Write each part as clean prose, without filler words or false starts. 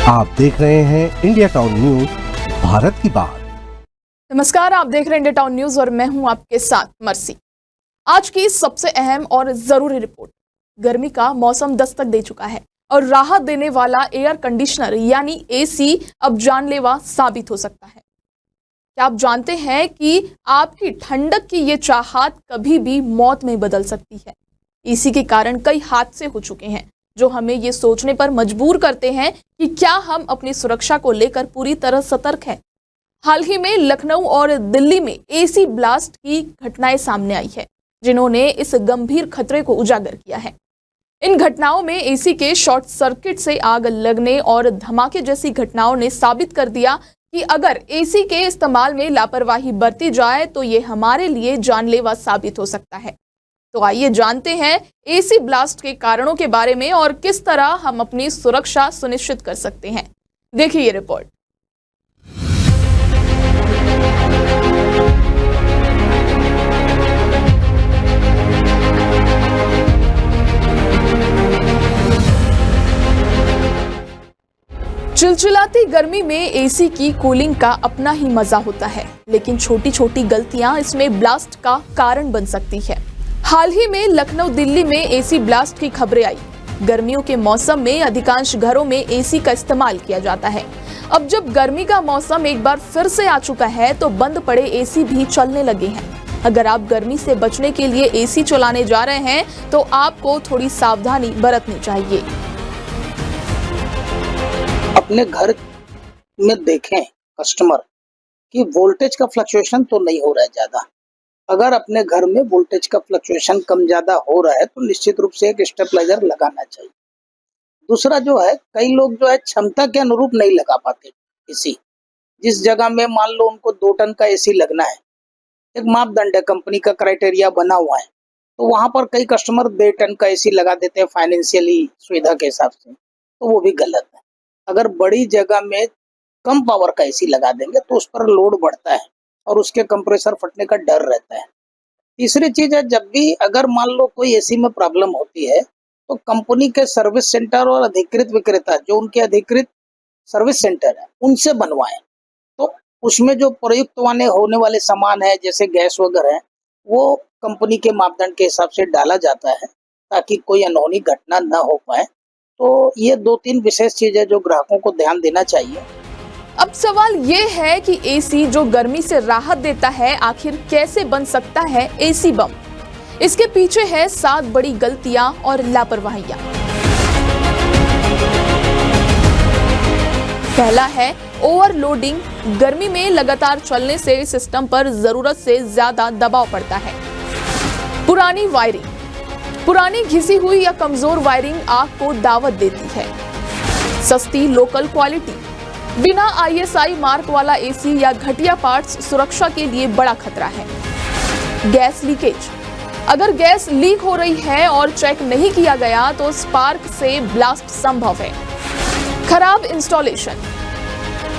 आप देख रहे हैं इंडिया टाउन न्यूज, भारत की बात। नमस्कार, आप देख रहे हैं इंडिया टाउन न्यूज और मैं हूं आपके साथ मर्सी। आज की सबसे अहम और जरूरी रिपोर्ट। गर्मी का मौसम दस्तक दे चुका है और राहत देने वाला एयर कंडीशनर यानी एसी अब जानलेवा साबित हो सकता है। क्या आप जानते हैं कि आपकी ठंडक की ये चाहत कभी भी मौत में बदल सकती है। एसी के कारण कई हादसे हो चुके हैं जो हमें ये सोचने पर मजबूर करते हैं कि क्या हम अपनी सुरक्षा को लेकर पूरी तरह सतर्क हैं। हाल ही में लखनऊ और दिल्ली में एसी ब्लास्ट की घटनाएं सामने आई है, जिन्होंने इस गंभीर खतरे को उजागर किया है। इन घटनाओं में एसी के शॉर्ट सर्किट से आग लगने और धमाके जैसी घटनाओं ने साबित कर दिया कि अगर एसी के इस्तेमाल में लापरवाही बरती जाए तो ये हमारे लिए जानलेवा साबित हो सकता है। तो आइए जानते हैं एसी ब्लास्ट के कारणों के बारे में और किस तरह हम अपनी सुरक्षा सुनिश्चित कर सकते हैं। देखिए ये रिपोर्ट। चिलचिलाती गर्मी में एसी की कूलिंग का अपना ही मजा होता है, लेकिन छोटी छोटी गलतियां इसमें ब्लास्ट का कारण बन सकती है। हाल ही में लखनऊ दिल्ली में एसी ब्लास्ट की खबरें आई। गर्मियों के मौसम में अधिकांश घरों में एसी का इस्तेमाल किया जाता है। अब जब गर्मी का मौसम एक बार फिर से आ चुका है तो बंद पड़े एसी भी चलने लगे हैं। अगर आप गर्मी से बचने के लिए एसी चलाने जा रहे हैं तो आपको थोड़ी सावधानी बरतनी चाहिए। अपने घर में देखें कस्टमर कि वोल्टेज का फ्लक्चुएशन तो नहीं हो रहा है ज्यादा। अगर अपने घर में वोल्टेज का फ्लक्चुएशन कम ज्यादा हो रहा है तो निश्चित रूप से एक स्टेबलाइजर लगाना चाहिए। दूसरा जो है, कई लोग जो है क्षमता के अनुरूप नहीं लगा पाते एसी। जिस जगह में मान लो उनको 2 टन का एसी लगना है, एक मापदंड है, कंपनी का क्राइटेरिया बना हुआ है, तो वहां पर कई कस्टमर 1.5 टन का एसी लगा देते हैं फाइनेंशियली सुविधा के हिसाब से, तो वो भी गलत है। अगर बड़ी जगह में कम पावर का एसी लगा देंगे तो उस पर लोड बढ़ता है और उसके कंप्रेसर फटने का डर रहता है। तीसरी चीज है, जब भी अगर मान लो कोई एसी में प्रॉब्लम होती है तो कंपनी के सर्विस सेंटर और अधिकृत विक्रेता जो उनके अधिकृत सर्विस सेंटर है उनसे बनवाएं। तो उसमें जो प्रयुक्त होने वाले सामान है जैसे गैस वगैरह है वो कंपनी के मापदंड के हिसाब से डाला जाता है ताकि कोई अनहोनी घटना न हो पाए। तो ये 2-3 विशेष चीजें जो ग्राहकों को ध्यान देना चाहिए। अब सवाल ये है कि एसी जो गर्मी से राहत देता है आखिर कैसे बन सकता है एसी बम। इसके पीछे है 7 बड़ी गलतियां और लापरवाहियां। पहला है ओवरलोडिंग। गर्मी में लगातार चलने से सिस्टम पर जरूरत से ज्यादा दबाव पड़ता है। पुरानी वायरिंग। पुरानी घिसी हुई या कमजोर वायरिंग आग को दावत देती है। सस्ती लोकल क्वालिटी। बिना ISI मार्क वाला एसी या घटिया पार्ट्स सुरक्षा के लिए बड़ा खतरा है। Gas leakage. अगर गैस लीक हो रही है और चेक नहीं किया गया तो स्पार्क से ब्लास्ट संभव है। खराब इंस्टॉलेशन।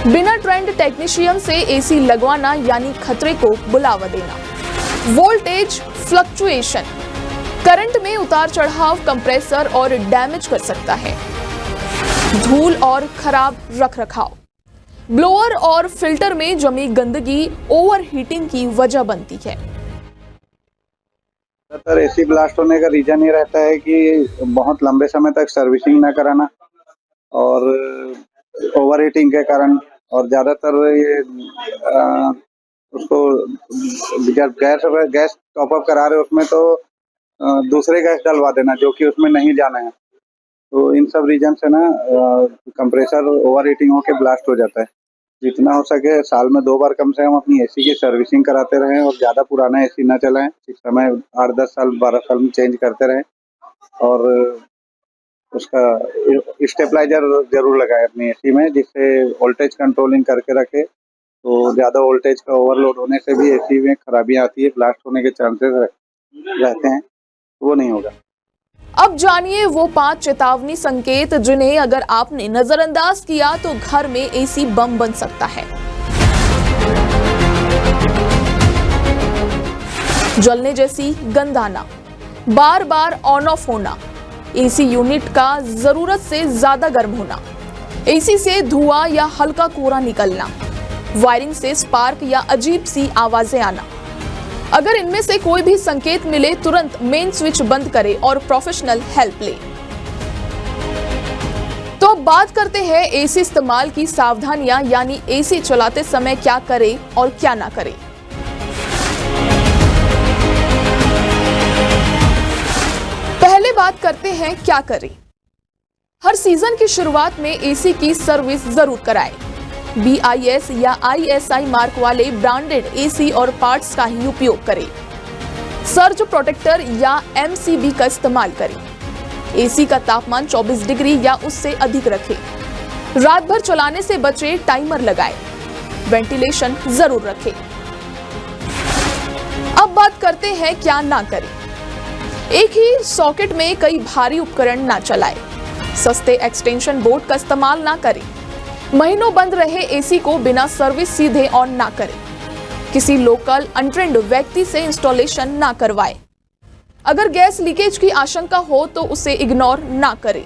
बिना ट्रेंड टेक्नीशियन से एसी लगवाना यानी खतरे को बुलावा देना। Voltage fluctuation. करंट में उतार चढ़ाव कंप्रेसर और डैमेज कर सकता है। धूल और खराब रखरखाव। ब्लोअर और फिल्टर में जमी गंदगी ओवरहीटिंग की वजह बनती है। ज्यादातर एसी ब्लास्ट होने का रीजन ये रहता है कि बहुत लंबे समय तक सर्विसिंग ना कराना और ओवरहीटिंग के कारण, और ज्यादातर ये उसको जब गैस टॉप अप करा रहे हो उसमें तो दूसरे गैस डलवा देना जो कि उसमें नहीं जाना है। तो इन सब रीजन से ना कंप्रेसर ओवरहीटिंग होकर ब्लास्ट हो जाता है। जितना हो सके साल में 2 बार कम से कम अपनी एसी की सर्विसिंग कराते रहें और ज़्यादा पुराना एसी ना चलाएं। इस समय 8-10 साल 12 साल में चेंज करते रहें और उसका स्टेबलाइजर जरूर लगाएं अपनी एसी में, जिससे वोल्टेज कंट्रोलिंग करके रखे। तो ज़्यादा वोल्टेज का ओवरलोड होने से भी एसी में खराबियाँ आती है, ब्लास्ट होने के चांसेस रहते हैं, वो नहीं होगा। अब जानिए वो 5 चेतावनी संकेत जिन्हें अगर आपने नजरअंदाज किया तो घर में एसी बम बन सकता है। जलने जैसी गंध आना, बार बार ऑन ऑफ होना, एसी यूनिट का जरूरत से ज्यादा गर्म होना, एसी से धुआं या हल्का कोहरा निकलना, वायरिंग से स्पार्क या अजीब सी आवाजें आना। अगर इनमें से कोई भी संकेत मिले तुरंत मेन स्विच बंद करें और प्रोफेशनल हेल्प लें। तो अब बात करते हैं एसी इस्तेमाल की सावधानियां, यानी एसी चलाते समय क्या करें और क्या ना करें। पहले बात करते हैं क्या करें। हर सीजन की शुरुआत में एसी की सर्विस जरूर कराएं। BIS या ISI मार्क वाले ब्रांडेड एसी और पार्ट्स का ही उपयोग करें। सर्ज प्रोटेक्टर या MCB का इस्तेमाल करें। एसी का तापमान 24 डिग्री या उससे अधिक रखें। रात भर चलाने से बचे, टाइमर लगाएं। वेंटिलेशन जरूर रखें। अब बात करते हैं क्या ना करें। एक ही सॉकेट में कई भारी उपकरण ना चलाएं। सस्ते एक्सटेंशन बोर्ड का इस्तेमाल ना करें। महीनों बंद रहे एसी को बिना सर्विस सीधे ऑन ना करें। किसी लोकल अनट्रेंड व्यक्ति से इंस्टॉलेशन ना करवाएं। अगर गैस लीकेज की आशंका हो तो उसे इग्नोर ना करें।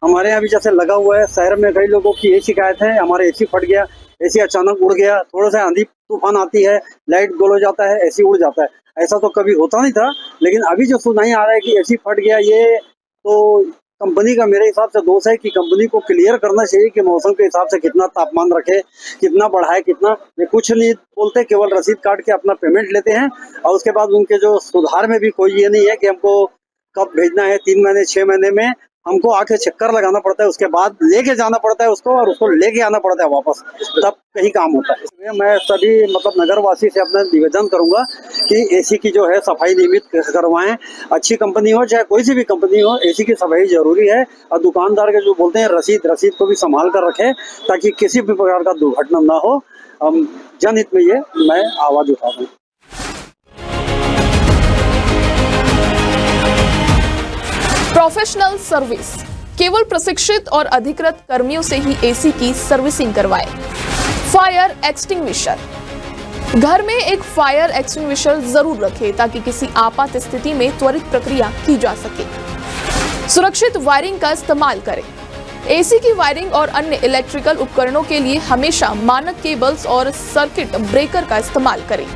हमारे यहाँ भी जैसे लगा हुआ है, शहर में कई लोगों की ये शिकायत है, हमारे एसी फट गया, एसी अचानक उड़ गया, थोड़ा सा आंधी तूफान आती है, लाइट गोल हो जाता है, एसी उड़ जाता है। ऐसा तो कभी होता नहीं था, लेकिन अभी जो सुनाई आ रहा है कि एसी फट गया, ये तो कंपनी का मेरे हिसाब से दोष है कि कंपनी को क्लियर करना चाहिए कि मौसम के हिसाब से कितना तापमान रखे, कितना बढ़ाए, कितना। ये कुछ नहीं बोलते, केवल रसीद काट के अपना पेमेंट लेते हैं और उसके बाद उनके जो सुधार में भी कोई ये नहीं है कि हमको कब भेजना है, 3 महीने 6 महीने में हमको आके चक्कर लगाना पड़ता है, उसके बाद लेके जाना पड़ता है उसको और उसको लेके आना पड़ता है वापस, तब कहीं काम होता है। इसलिए मैं सभी नगरवासी से अपना निवेदन करूंगा कि एसी की जो है सफाई नियमित करवाएं। अच्छी कंपनी हो चाहे कोई सी भी कंपनी हो, एसी की सफाई जरूरी है। और दुकानदार के जो बोलते हैं रसीद को भी संभाल कर रखें ताकि किसी भी प्रकार का दुर्घटना ना हो। जनहित में ये मैं आवाज उठा दूं। प्रोफेशनल सर्विस, केवल प्रशिक्षित और अधिकृत कर्मियों से ही एसी की सर्विसिंग करवाएं। फायर एक्सटिंग्विशर, घर में एक फायर एक्सटिंग्विशर जरूर रखें ताकि किसी आपात स्थिति में त्वरित प्रक्रिया की जा सके। सुरक्षित वायरिंग का इस्तेमाल करें। एसी की वायरिंग और अन्य इलेक्ट्रिकल उपकरणों के लिए हमेशा मानक केबल्स और सर्किट ब्रेकर का इस्तेमाल करें।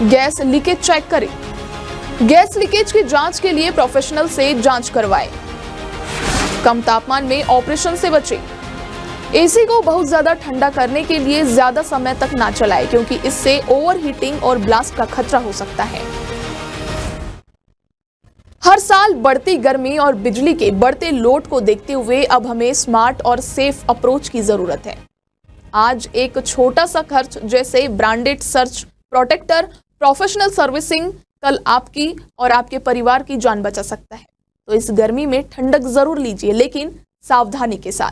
गैस लीकेज चेक करें। गैस लीकेज की जांच के लिए प्रोफेशनल से जांच करवाएं। कम तापमान में ऑपरेशन से बचें। एसी को बहुत ज्यादा ठंडा करने के लिए ज्यादा समय तक ना चलाएं क्योंकि इससे ओवरहीटिंग और ब्लास्ट का खतरा हो सकता है। हर साल बढ़ती गर्मी और बिजली के बढ़ते लोड को देखते हुए अब हमें स्मार्ट और सेफ अप्रोच की जरूरत है। आज एक छोटा सा खर्च जैसे branded search protector, professional servicing कल आपकी और आपके परिवार की जान बचा सकता है। तो इस गर्मी में ठंडक जरूर लीजिए, लेकिन सावधानी के साथ,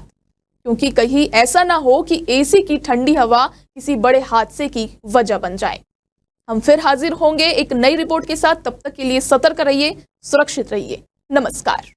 क्योंकि कहीं ऐसा ना हो कि एसी की ठंडी हवा किसी बड़े हादसे की वजह बन जाए। हम फिर हाजिर होंगे एक नई रिपोर्ट के साथ। तब तक के लिए सतर्क रहिए, सुरक्षित रहिए। नमस्कार।